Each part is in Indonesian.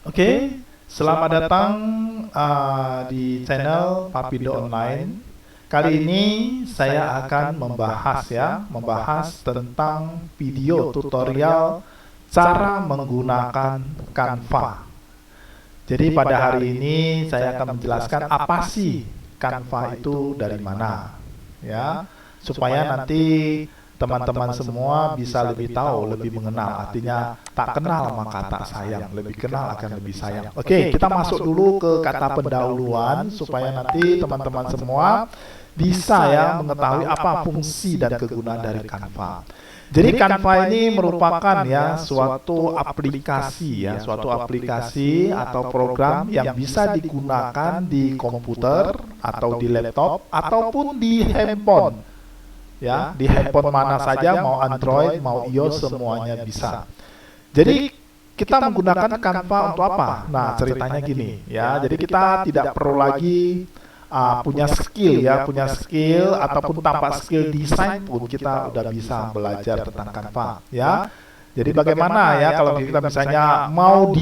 Oke, selamat datang di channel Papido Online. Kali ini saya akan membahas tentang video tutorial cara menggunakan Canva. Jadi pada hari ini saya akan menjelaskan apa sih Canva itu dari mana, ya, supaya nanti teman-teman semua bisa lebih tahu, lebih mengenal. Artinya tak kenal maka tak sayang, lebih kenal akan lebih sayang. Oke, kita masuk dulu ke kata pendahuluan supaya nanti teman-teman semua bisa mengetahui apa fungsi dan kegunaan dari Canva. Jadi Canva ini merupakan suatu aplikasi suatu aplikasi atau program yang bisa digunakan di komputer atau di laptop ataupun di handphone. Di handphone mana saja, mau Android, mau iOS, semuanya bisa. Jadi kita menggunakan Canva untuk apa? Nah, ceritanya gini, jadi kita tidak perlu lagi punya skill ataupun tanpa skill desain pun kita udah bisa belajar tentang Canva, Jadi bagaimana kalau kita misalnya mau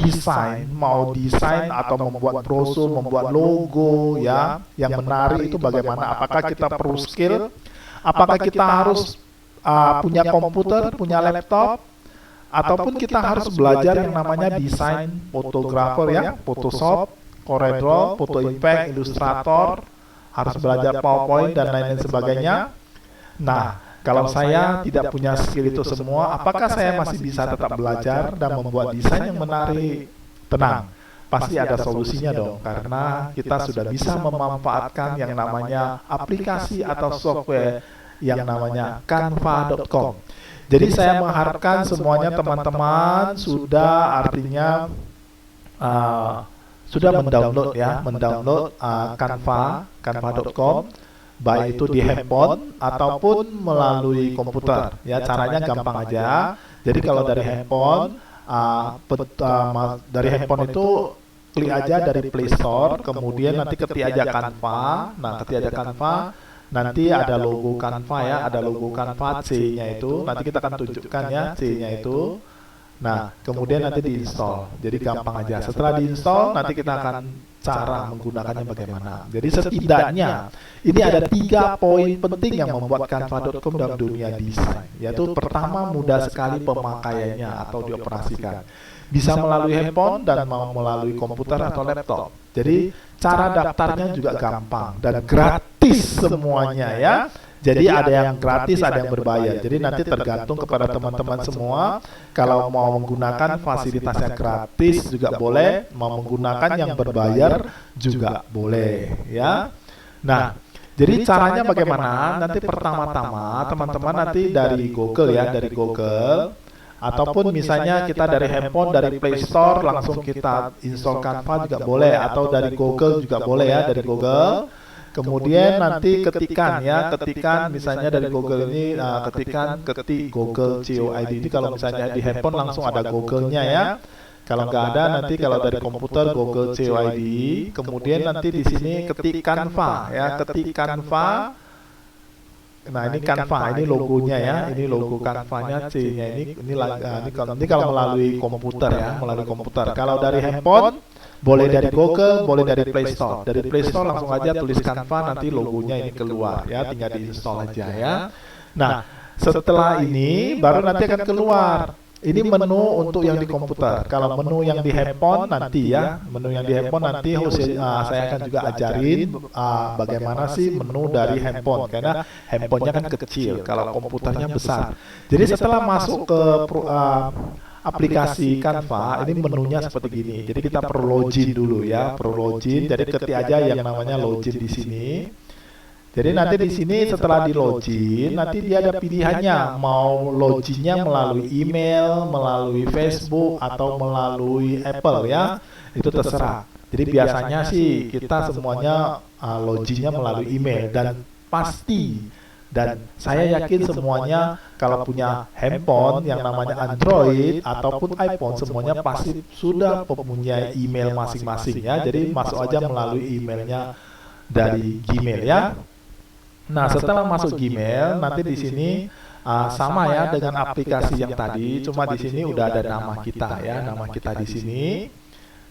desain atau membuat brosur, membuat logo yang menarik itu bagaimana? Apakah kita perlu skill? Apakah kita harus punya komputer, punya laptop, ataupun kita harus belajar yang namanya desain fotografer, Photoshop, CorelDRAW, Photo Effect, Illustrator, harus belajar PowerPoint dan lain-lain sebagainya. Nah, kalau saya tidak punya skill itu semua, apakah saya masih bisa tetap belajar dan membuat desain yang menarik? Tenang, pasti ada solusinya dong, karena kita sudah bisa memanfaatkan yang namanya aplikasi atau software yang namanya canva.com. Jadi saya mengharapkan semuanya teman-teman sudah sudah mendownload canva.com, baik itu di handphone ataupun melalui komputer. Caranya gampang aja. Jadi kalau dari handphone itu klik aja dari Play Store, kemudian nanti ketik aja Canva. Nah, ketik aja Canva, nanti ada logo Canva, ada logo Canva C-nya itu. Nanti kita akan tunjukkan C-nya itu. Nah, kemudian nanti diinstal. Jadi gampang aja. Setelah diinstal, nanti kita akan cara menggunakannya bagaimana. Jadi setidaknya ini ada 3 poin penting yang membuat Canva.com dalam dunia desain. Yaitu pertama, mudah sekali pemakaiannya atau dioperasikan. Bisa melalui handphone dan mau melalui komputer atau laptop. Jadi cara daftarnya juga gampang dan gratis semuanya, Jadi ada yang gratis, ada yang berbayar. Jadi nanti tergantung kepada teman-teman semua. Kalau mau menggunakan fasilitas yang gratis juga boleh, mau menggunakan yang berbayar juga boleh, Nah, jadi caranya bagaimana? Nanti pertama-tama teman-teman nanti dari Google, dari Google, ataupun misalnya kita dari handphone, dari Play Store langsung kita install Canva juga boleh, atau dari Google juga boleh, dari Google. Kemudian nanti ketikan misalnya dari Google ini, ketik Google COID. Ini kalau misalnya di handphone langsung ada Google-nya, Kalau nggak ada, nanti kalau dari komputer Google COID. Kemudian nanti di sini ketik Canva, ketik Canva. Nah, ini Canva, ini logonya, ini logo Canva-nya, C-nya ini kalau melalui komputer, melalui komputer. Kalau dari handphone boleh dari Google, boleh dari Play Store. Dari Play Store langsung aja tulis Canva, nanti logonya ini keluar, tinggal diinstal aja, Nah, setelah ini baru nanti akan keluar. Ini menu untuk yang di komputer. Kalau menu yang di handphone nanti, menu yang di handphone nanti saya akan juga ajarin bagaimana sih menu dari handphone, karena handphonenya kan kecil, kalau komputernya besar. Jadi setelah masuk ke aplikasi Canva, ini menunya seperti gini. Jadi kita perlu login dulu, perlu login. Jadi ketik aja yang namanya login di sini. Jadi nanti di sini setelah di login, nanti dia ada pilihannya, mau loginnya melalui email, melalui Facebook, atau melalui Apple, itu terserah. Jadi biasanya sih kita semuanya loginnya melalui email, dan pasti. Dan saya yakin semuanya kalau punya handphone yang namanya Android ataupun iPhone, semuanya pasti sudah mempunyai email masing-masing, Jadi masuk aja melalui emailnya dari Gmail, Nah, setelah masuk Gmail, nanti di sini sama dengan aplikasi yang tadi, cuma di sini udah ada nama kita, nama kita di sini.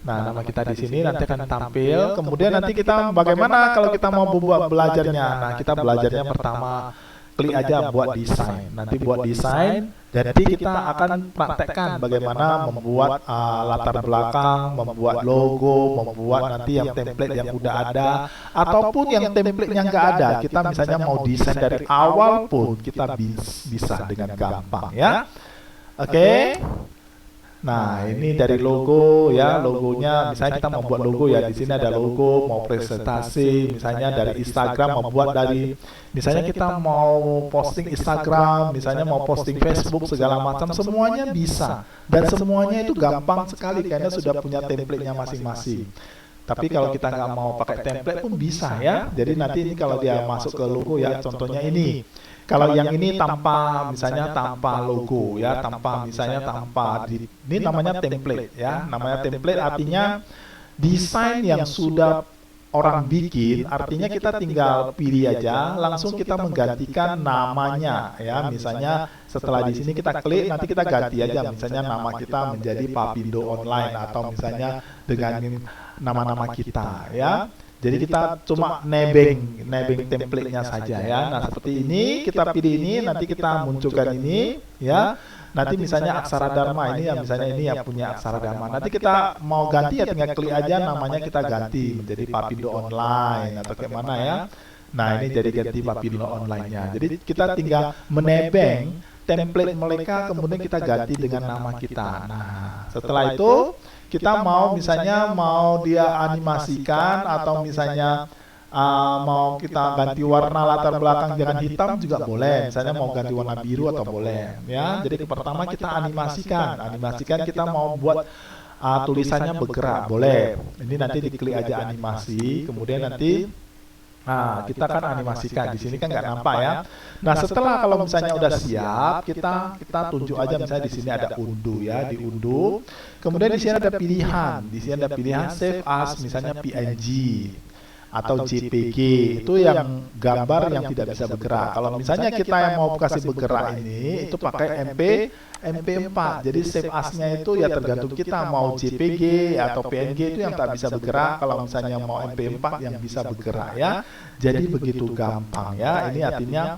Nah, nama kita di sini nanti akan tampil. Kemudian nanti kita bagaimana kalau kita mau buat belajarnya. Nah, kita belajarnya pertama klik aja buat desain. Nanti buat desain. Jadi kita akan praktekkan bagaimana membuat latar belakang, membuat logo, membuat nanti yang template yang udah ada, ataupun yang template yang nggak ada. Kita misalnya mau desain dari awal pun kita bisa dengan gampang ya. Oke. Nah, ini dari logo ya, logonya misalnya kita mau buat logo ya, di sini ada logo, mau presentasi, misalnya dari Instagram membuat dari misalnya kita mau posting Instagram, misalnya mau posting Facebook segala macam, semuanya bisa dan semuanya itu gampang sekali karena sudah punya template-nya masing-masing. Tapi kalau kita nggak mau pakai template pun bisa ya. Jadi nanti ini kalau dia masuk ke logo ya, contohnya ini. Kalau yang ini tanpa misalnya tanpa logo ya, tanpa misalnya tanpa ini namanya template ya. Namanya template artinya desain yang sudah orang bikin, artinya kita tinggal pilih aja, langsung kita menggantikan namanya ya. Misalnya setelah di sini kita klik, nanti kita ganti aja misalnya nama kita menjadi Papindo Online atau misalnya dengan nama-nama kita ya. Jadi kita cuma nebeng template-nya saja ya. Nah, seperti ini kita pilih ini, nanti kita munculkan ini ya. Nanti misalnya Aksara Dharma ini ya, misalnya ini yang punya Aksara Dharma. Nanti kita mau ganti ya tinggal klik aja namanya kita ganti menjadi Papindo Online atau kayak mana ya. Nah, ini jadi ganti Papindo Online-nya. Jadi kita tinggal menebeng template mereka kemudian kita ganti dengan nama kita. Nah, setelah itu kita mau misalnya mau dia animasikan atau misalnya mau kita ganti warna latar belakang jangan hitam juga boleh, misalnya mau ganti warna biru atau boleh ya. Jadi pertama kita animasikan kita mau buat tulisannya bergerak boleh. Ini nanti diklik aja animasi, kemudian nanti kita kan animasikan di sini kan nggak nampak ya. Nah, setelah kalau misalnya udah siap, kita tunjuk aja misalnya di sini ada unduh ya, diunduh. Kemudian di sini ada pilihan, save as misalnya PNG atau JPG, itu yang gambar yang tidak bisa bergerak. Kalau misalnya kita yang mau kasih bergerak ini, itu pakai MP4. Jadi save as-nya itu ya tergantung kita mau JPG atau PNG itu yang tak bisa bergerak. Kalau misalnya mau MP4 yang bisa bergerak ya. Jadi begitu gampang ya. Ini artinya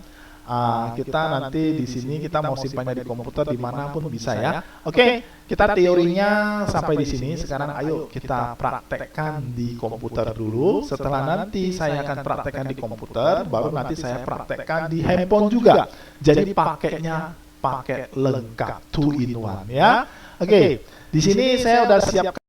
kita nanti di sini kita mau simpannya di komputer dimanapun bisa ya. Oke, kita teorinya sampai di sini. Sekarang ayo kita praktekkan di komputer dulu. Setelah nanti saya akan praktekkan di komputer, baru nanti saya praktekkan di handphone juga. Jadi pakai lengkap 2 in 1 ya. Oke, di sini saya udah siapkan